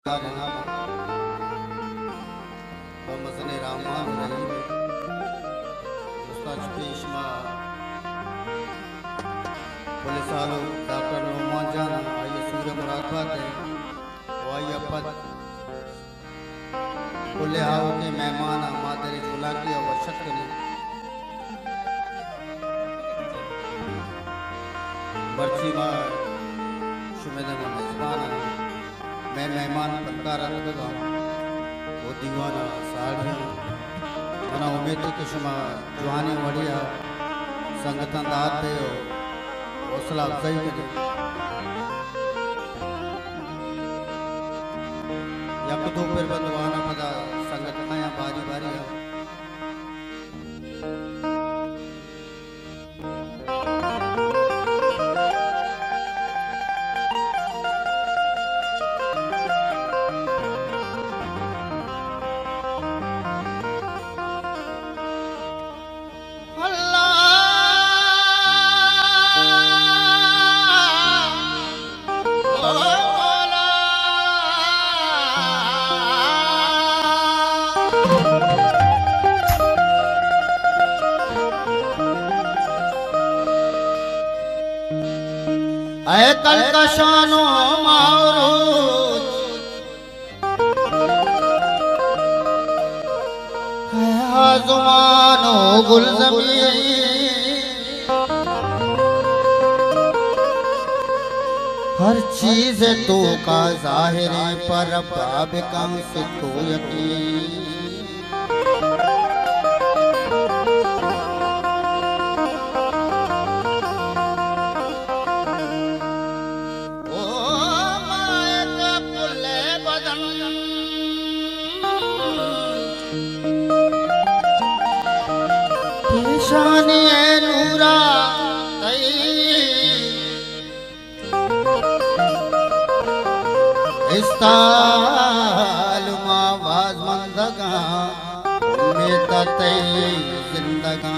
मसने रामान रहीम उस्ताद पेशमा पुलिस आलो डॉक्टर नोमान जाना आइए सूर्य मुरादबाद है वाई अपद कुल्ले आओ के मेहमान मादरी गुलाकी और शक्करी बर्ची मां शुमेदा मेजबान मैं मेहमान बनकर रखा वो दीवाना साड़ियाँ मना उम्मीद है कि शुमा जवानी बढ़िया संगत दाद दे हौसला अफजाई करे या दो फिर बदवाना पता संगत या बारी बारी ऐ कल का शानो मारूज है आज़मानो गुलज़मी हर चीज़ तो का ज़ाहिर पर बाब कम से तो यकीन शानी नूरा इस्ताल मावाज मंदगा में तते जिंदगा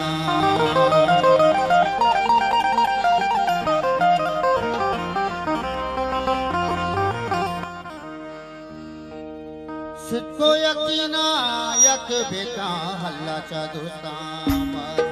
सिद्धो यकीना यक बेका हल्ला चा दोस्ता